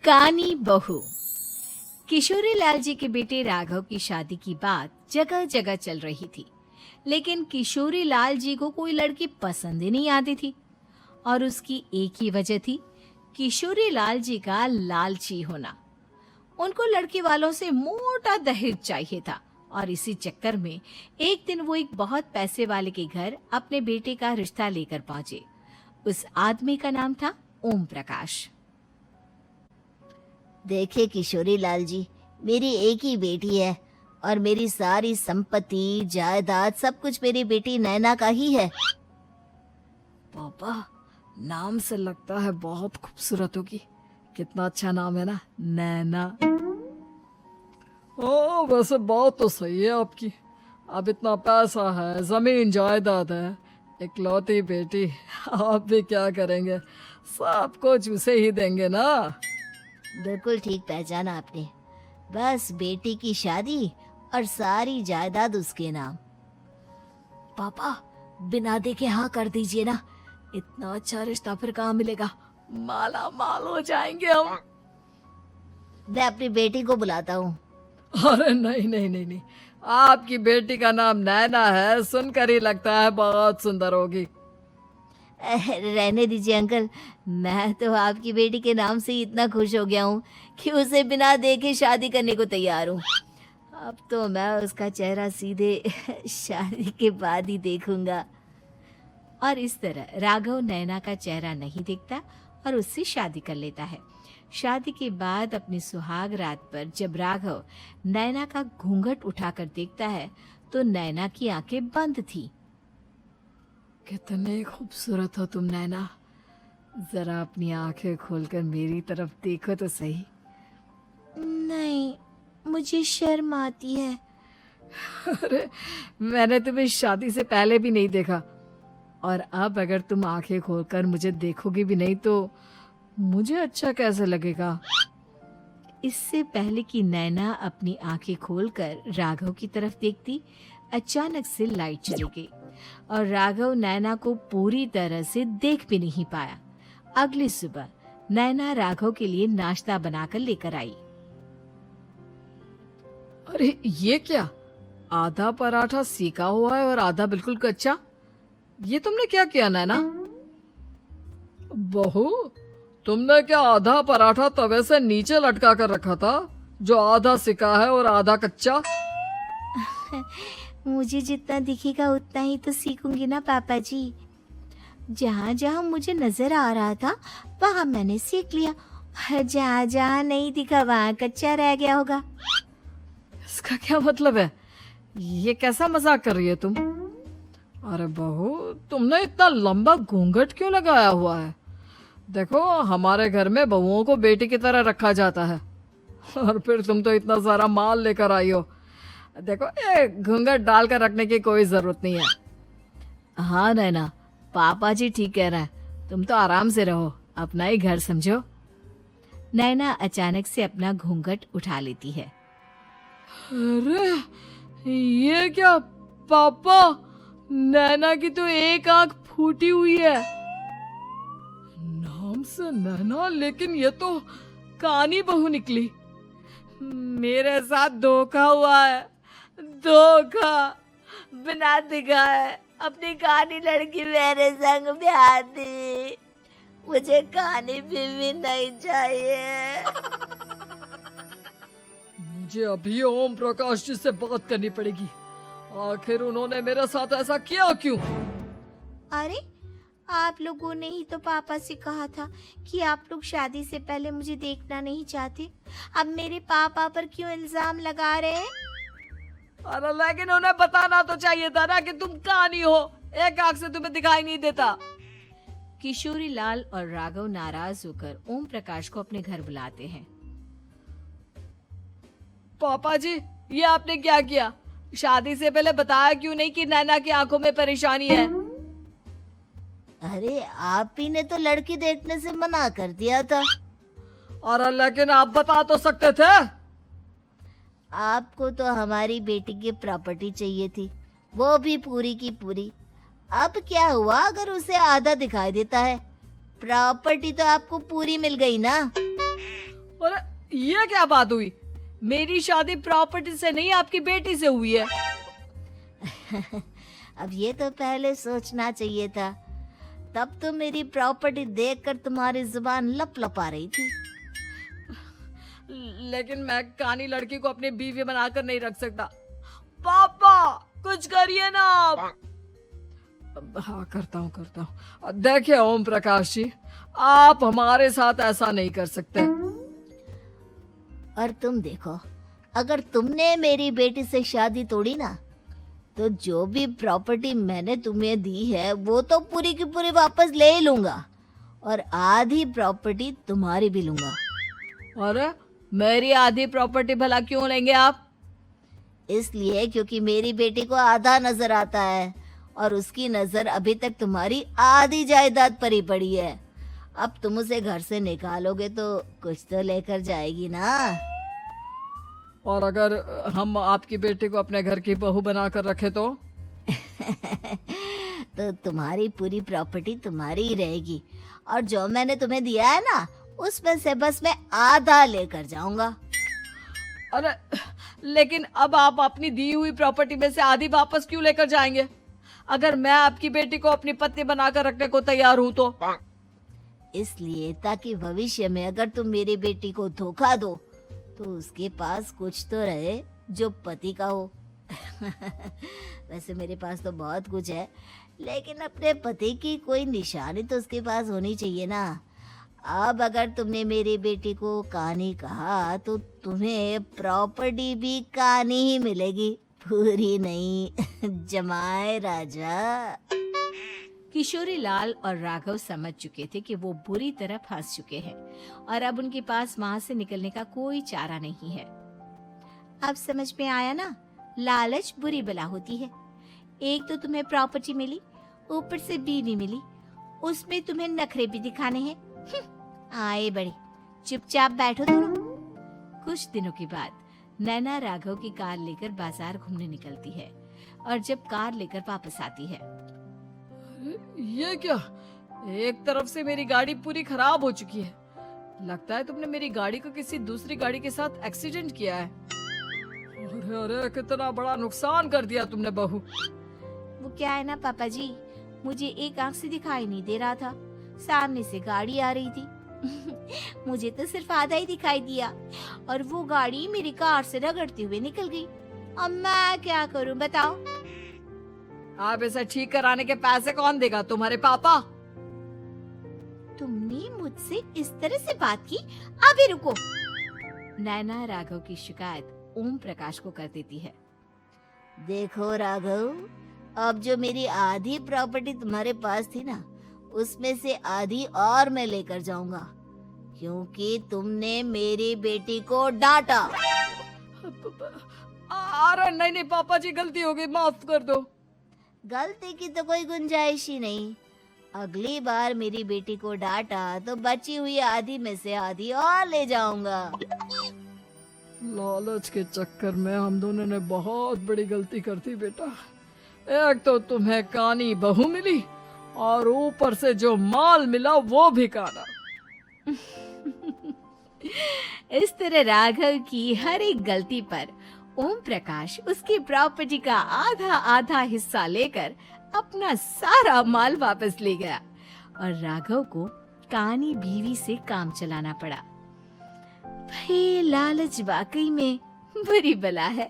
कानी बहू। किशोरी लाल जी के बेटे राघव की शादी की बात जगह जगह चल रही थी, लेकिन किशोरी लाल जी को कोई लड़की पसंद ही नहीं आती थी। और उसकी एक ही वजह थी, किशोरी लाल जी का लालची होना। उनको लड़की वालों से मोटा दहेज चाहिए था और इसी चक्कर में एक दिन वो एक बहुत पैसे वाले के घर अपने बेटे का रिश्ता लेकर पहुंचे। उस आदमी का नाम था ओम प्रकाश। देखे किशोरी लाल जी, मेरी एक ही बेटी है और मेरी सारी संपत्ति जायदाद सब कुछ मेरी बेटी नैना का ही है। पापा, नाम से लगता है बहुत खूबसूरत होगी। कितना अच्छा नाम है ना, नैना। ओ, वैसे बात तो सही है आपकी। अब इतना पैसा है, जमीन जायदाद है, इकलौती बेटी, आप भी क्या करेंगे? सब कुछ उसे ही देंगे ना। बिल्कुल ठीक पहचाना आपने। बस बेटी की शादी और सारी जायदाद उसके नाम। पापा, बिना देखे हाँ कर दीजिए ना। इतना अच्छा रिश्ता फिर कहाँ मिलेगा? माला माल हो जाएंगे हम। मैं अपनी बेटी को बुलाता हूँ। अरे नहीं नहीं नहीं नहीं, आपकी बेटी का नाम नैना है, सुनकर ही लगता है बहुत सुंदर होगी। रहने दीजिए अंकल, मैं तो आपकी बेटी के नाम से ही इतना खुश हो गया हूँ कि उसे बिना देखे शादी करने को तैयार हूँ। अब तो मैं उसका चेहरा सीधे शादी के बाद ही देखूंगा। और इस तरह राघव नैना का चेहरा नहीं देखता और उससे शादी कर लेता है। शादी के बाद अपनी सुहाग रात पर जब राघव नैना का घूंघट उठाकर देखता है तो नैना की आंखें बंद थी। कितने खूबसूरत हो तुम नैना, जरा अपनी आंखें खोलकर मेरी तरफ देखो तो सही। नहीं, मुझे शर्म आती है। अरे, मैंने तुम्हें शादी से पहले भी नहीं देखा, और अब अगर तुम आंखें खोलकर मुझे देखोगी भी नहीं तो मुझे अच्छा कैसे लगेगा? इससे पहले कि नैना अपनी आंखें खोलकर राघव की तरफ देखती, अचानक से लाइट चली गई और राघव नैना को पूरी तरह से देख भी नहीं पाया। अगली सुबह नैना राघव के लिए नाश्ता बनाकर लेकर आई। अरे ये क्या, आधा पराठा सेका हुआ है और आधा बिल्कुल कच्चा। ये तुमने क्या किया नैना? बहू, तुमने क्या आधा पराठा तवे से नीचे लटका कर रखा था, जो आधा सिका है और आधा कच्चा? मुझे जितना दिखेगा उतना ही तो सीखूंगी ना पापा जी। जहाँ जहाँ मुझे नजर आ रहा था वहाँ मैंने सीख लिया, जहाँ जहाँ नहीं दिखा वहाँ कच्चा रह गया होगा। इसका क्या मतलब है? ये कैसा मजाक कर रही है तुम? अरे बहू, तुमने इतना लंबा घूंघट क्यों लगाया हुआ है? देखो, हमारे घर में बहुओं को बेटी की तरह रखा जाता है, और फिर तुम तो इतना सारा माल लेकर आई हो। देखो, ये घूंघट डालकर रखने की कोई जरूरत नहीं है। हाँ नैना, पापा जी ठीक कह रहे हैं, तुम तो आराम से रहो, अपना ही घर समझो। नैना अचानक से अपना घूंघट उठा लेती है। अरे ये क्या पापा, नैना की तो एक आंख फूटी हुई है। नाम से नैना, लेकिन ये तो कानी बहू निकली। मेरे साथ धोखा हुआ है, धोखा। बिना दिखाए अपनी कहानी लड़की मेरे संग ब्याह दी। मुझे कहानी भी नहीं चाहिए। मुझे अभी ओम प्रकाश जी से बात करनी पड़ेगी। आखिर उन्होंने मेरे साथ ऐसा किया क्यों? अरे, आप लोगों ने ही तो पापा से कहा था कि आप लोग शादी से पहले मुझे देखना नहीं चाहते। अब मेरे पापा पर क्यों इल्जाम लगा रहे हैं? अरे लेकिन उन्हें बताना तो चाहिए था ना कि तुम कहानी हो, एक आंख से तुम्हें दिखाई नहीं देता। किशोरी लाल और राघव नाराज होकर ओम प्रकाश को अपने घर बुलाते हैं। पापा जी, ये आपने क्या किया? शादी से पहले बताया क्यों नहीं कि नैना की आंखों में परेशानी है? अरे, आप ही ने तो लड़की देखने से मना कर दिया था। और लेकिन आप बता तो सकते थे। आपको तो हमारी बेटी की प्रॉपर्टी चाहिए थी, वो भी पूरी की पूरी। अब क्या हुआ अगर उसे आधा दिखाई देता है? प्रॉपर्टी तो आपको पूरी मिल गई ना। ये क्या बात हुई? मेरी शादी प्रॉपर्टी से नहीं, आपकी बेटी से हुई है। अब ये तो पहले सोचना चाहिए था। तब तो मेरी प्रॉपर्टी देखकर तुम्हारी जुबान लप लपा रही थी। लेकिन मैं कानी लड़की को अपनी बीवी बनाकर नहीं रख सकता। पापा कुछ करिए ना आप। हाँ करता हूँ। देखिए ओम प्रकाश जी, आप हमारे साथ ऐसा नहीं कर सकते। और तुम देखो, अगर तुमने मेरी बेटी से शादी तोड़ी ना, तो जो भी प्रॉपर्टी मैंने तुम्हें दी है वो तो पूरी की पूरी वापस ले ही लूंगा, और आधी प्रॉपर्टी तुम्हारी भी लूंगा। अरे मेरी आधी प्रॉपर्टी भला क्यों लेंगे आप? इसलिए क्योंकि मेरी बेटी को आधा नजर आता है और उसकी नजर अभी तक तुम्हारी आधी जायदाद पर ही पड़ी है। अब तुम उसे घर से निकालोगे तो कुछ तो लेकर जाएगी ना। और अगर हम आपकी बेटी को अपने घर की बहू बनाकर रखे तो? तो तुम्हारी पूरी प्रॉपर्टी तुम्हारी ही रहेगी, और जो मैंने तुम्हें दिया है ना, उसमें से बस मैं आधा लेकर जाऊंगा। अरे लेकिन अब आप अपनी दी हुई प्रॉपर्टी में से आधी वापस क्यों लेकर जाएंगे? अगर मैं आपकी बेटी को अपनी पत्नी बनाकर रखने को तैयार हूं तो? इसलिए ताकि भविष्य में अगर तुम मेरी बेटी को धोखा दो तो उसके पास कुछ तो रहे जो पति का हो। वैसे मेरे पास तो बहुत कुछ है, लेकिन अपने पति की कोई निशानी तो उसके पास होनी चाहिए ना। अब अगर तुमने मेरी बेटी को कानी कहा तो तुम्हें प्रॉपर्टी भी कानी ही मिलेगी, पूरी नहीं। जमाए राजा। किशोरी लाल और राघव समझ चुके थे कि वो बुरी तरह फंस चुके हैं और अब उनके पास वहां से निकलने का कोई चारा नहीं है। अब समझ में आया ना, लालच बुरी बला होती है। एक तो तुम्हें प्रॉपर्टी मिली, ऊपर से बीवी मिली, उसमें तुम्हें नखरे भी दिखाने हैं। आए बड़े, चुपचाप बैठो दोनों। कुछ दिनों के बाद नैना राघव की कार लेकर बाजार घूमने निकलती है और जब कार लेकर वापस आती है, ये क्या? एक तरफ से मेरी गाड़ी पूरी खराब हो चुकी है। लगता है तुमने मेरी गाड़ी को किसी दूसरी गाड़ी के साथ एक्सीडेंट किया है। अरे अरे कितना बड़ा नुकसान कर दिया तुमने बहू। वो क्या है ना पापा जी, मुझे एक आंख से दिखाई नहीं दे रहा था, सामने से गाड़ी आ रही थी। मुझे तो सिर्फ आधा ही दिखाई दिया और वो गाड़ी मेरी कार से रगड़ते हुए निकल गई। अब मैं क्या करूं बताओ? आप इसे ठीक कराने के पैसे कौन देगा? तुम्हारे पापा। तुमने मुझसे इस तरह से बात की? अभी रुको। नैना राघव की शिकायत ओम प्रकाश को कर देती है। देखो राघव, अब जो मेरी आधी प्रॉपर्टी तुम्हारे पास थी ना, उसमें से आधी और मैं लेकर जाऊंगा, क्योंकि तुमने मेरी बेटी को डांटा। अरे नहीं नहीं पापा जी, गलती हो गई, माफ कर दो। गलती की तो कोई गुंजाइश ही नहीं। अगली बार मेरी बेटी को डांटा तो बची हुई आधी में से आधी और ले जाऊंगा। लालच के चक्कर में हम दोनों ने बहुत बड़ी गलती कर दी बेटा। एक तो तुम्हें कानी बहू मिली और ऊपर से जो माल मिला वो भी काना। इस तरह राघव की हर एक गलती पर ओम प्रकाश उसकी प्रॉपर्टी का आधा आधा हिस्सा लेकर अपना सारा माल वापस ले गया और राघव को कानी बीवी से काम चलाना पड़ा। भाई लालच वाकई में बुरी बला है।